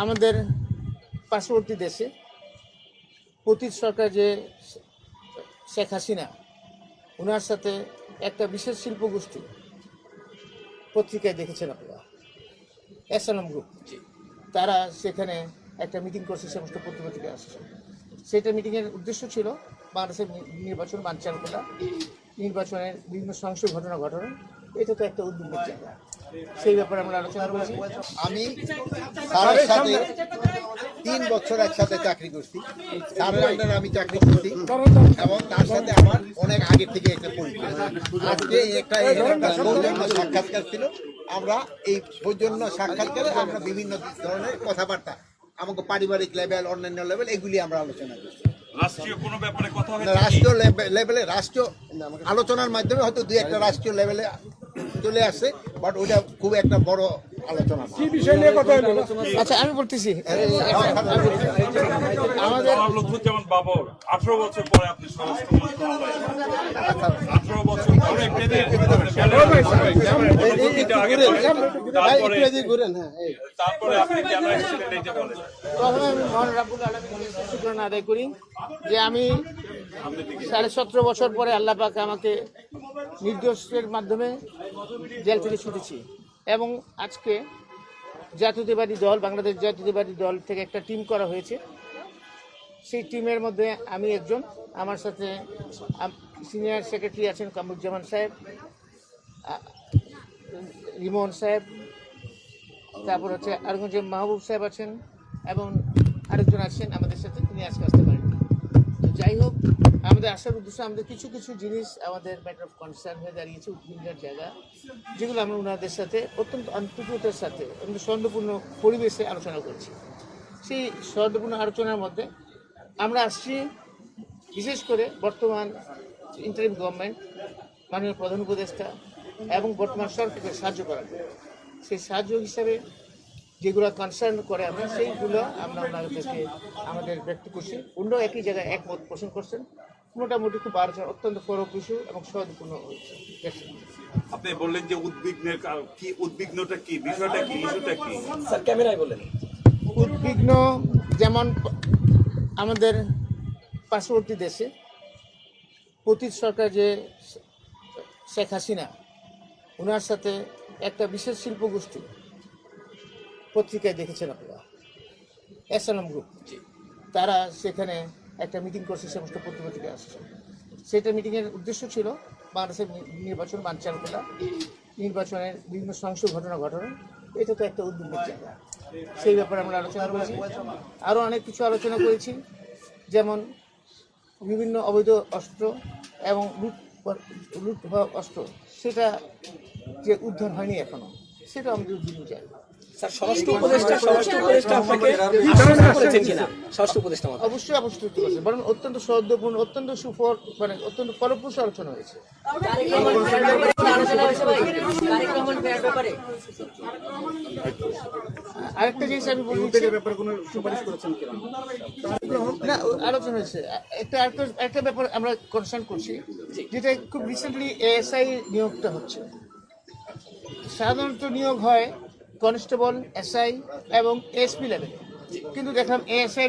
আমাদের পার্শ্ববর্তী দেশে পতিত সরকার যে শেখ হাসিনা, ওনার সাথে একটা বিশেষ শিল্পগোষ্ঠী, পত্রিকায় দেখেছেন আপনারা, এসএলএম গ্রুপ, তারা সেখানে একটা মিটিং করছে, সমস্ত পত্রিকা আসছে। সেটা মিটিংয়ের উদ্দেশ্য ছিল বাংলাদেশের নির্বাচন বানচাল করা, নির্বাচনের বিভিন্ন সহিংস ঘটনা ঘটানো। এটা তো একটা উদ্বেগের জায়গা, সেই ব্যাপারে আমরা আলোচনা করেছি। আমি স্যারের সাথে 3 বছর একসাথে চাকরি করছি, স্যারের আন্ডারে আমি চাকরি করছি এবং তার সাথে আমার অনেক আগে থেকে একটা পরিচয়। আজকে একটা সৌজন্য সাক্ষাৎকার ছিল। আমরা এই সৌজন্য সাক্ষাৎকারে আমরা বিভিন্ন ধরনের কথাবার্তা, আমাকে পারিবারিক লেভেল, অন্যান্য লেভেল, এগুলি আমরা আলোচনা করছি। রাষ্ট্রীয় কোনো ব্যাপারে কথা হবে, রাষ্ট্রীয় লেভেলে, রাষ্ট্রীয় আলোচনার মাধ্যমে হয়তো 2-1টা রাষ্ট্রীয় লেভেলে চলে আসছে, বাট ওইটা খুব একটা বড় আলোচনা না। আচ্ছা, আমি বলতেছি আমাদের লুৎফুজ্জামান বাবর 18 বছর পরে আপনি স্বরাষ্ট্রমন্ত্রী হলেন। 18 বছর পরে তারপরে আপনি কেন এসেছিলেন এই যে বলেন। প্রথমে আমি মহান রাব্বুল আলামিনের শুকরানা আদায় করি যে আমি 17.5 বছর পরে আল্লাহ পাক আমাকে নির্দোষের মাধ্যমে জেল থেকে ছুটেছি এবং আজকে জাতীয়তাবাদী দল, বাংলাদেশ জাতীয়তাবাদী দল থেকে একটা টিম করা হয়েছে। সেই টিমের মধ্যে আমি একজন, আমার সাথে সিনিয়র সেক্রেটারি আছেন কামরুজ্জামান সাহেব, রিমন সাহেব, তারপর হচ্ছে আরেকজন যে মাহবুব সাহেব আছেন এবং আরেকজন আছেন আমাদের সাথে, তিনি আজকে আসতে পারেন। তো যাই হোক, আমাদের আসার উদ্দেশ্য, আমাদের কিছু কিছু জিনিস আমাদের ম্যাটার অফ কনসার্ন হয়ে দাঁড়িয়েছে, উদ্বিগ্নের জায়গা, যেগুলো আমরা ওনাদের সাথে অত্যন্ত আন্তরিকতার সাথে এবং সৌন্দর্যপূর্ণ পরিবেশে আলোচনা করছি। সেই সৌন্দর্যপূর্ণ আলোচনার মধ্যে আমরা আসছি বিশেষ করে বর্তমান ইন্টারিম গভর্নমেন্ট, মাননীয় প্রধান উপদেষ্টা এবং বর্তমান সরকারকে সাহায্য করার, সেই সাহায্য হিসাবে যেগুলো কনসার্ন করে আমরা সেইগুলো আমরা ওনাদেরকে আমাদের ব্যক্ত করছি। অন্যও একই জায়গায় একমত পোষণ করছেন। মোটামুটি খুব আলোচনা অত্যন্ত ফলপ্রসূ এবং সহজপূর্ণ হয়েছে। আপনি বললেন যে উদ্বিগ্নের কি, উদ্বিগ্নটা কি, বিষয়টা কি, ইস্যুটা কি? স্যার ক্যামেরায় বলেন। উদ্বিগ্ন যেমন আমাদের পার্শ্ববর্তী দেশে পতিত সরকার যে শেখ হাসিনা, ওনার সাথে একটা বিশেষ শিল্পগোষ্ঠী, পত্রিকায় দেখেছেন আপনারা, এসএলএম গ্রুপ, তারা সেখানে একটা মিটিং করছে, সমস্ত পত্রিকা আসছে। সেটা মিটিংয়ের উদ্দেশ্য ছিল বাংলাদেশের নির্বাচন বানচাল করা, নির্বাচনের বিভিন্ন সহিংস ঘটনা ঘটানো। এটা তো একটা উদ্বেগের জায়গা, সেই ব্যাপারে আমরা আলোচনা করেছি। আরও অনেক কিছু আলোচনা করেছি, যেমন বিভিন্ন অবৈধ অস্ত্র এবং লুট হওয়া অস্ত্র, সেটা যে উদ্ধার হয়নি এখনো, সেটা আমাদের উদ্বিগ্ন জায়গা। স্যার স্বরাষ্ট্র উপদেষ্টা আপনাকে করেছেন কিনা? স্বরাষ্ট্র উপদেষ্টা অবশ্যই অবশ্যই করেছে, বরং অত্যন্ত সৌহার্দ্যপূর্ণ, অত্যন্ত সুফল, মানে অত্যন্ত ফলপ্রসূ আলোচনা হয়েছে। আরেকটা জিনিস আমি বলছি, না আলোচনা হয়েছে, একটা ব্যাপার আমরা কনসার্ন করছি, যেটা খুব রিসেন্টলি এএসআই নিয়োগটা হচ্ছে। সাধারণত নিয়োগ হয় কনস্টেবল, এসআই এবং এসপি লেভেলে, কিন্তু দেখলাম এএসআই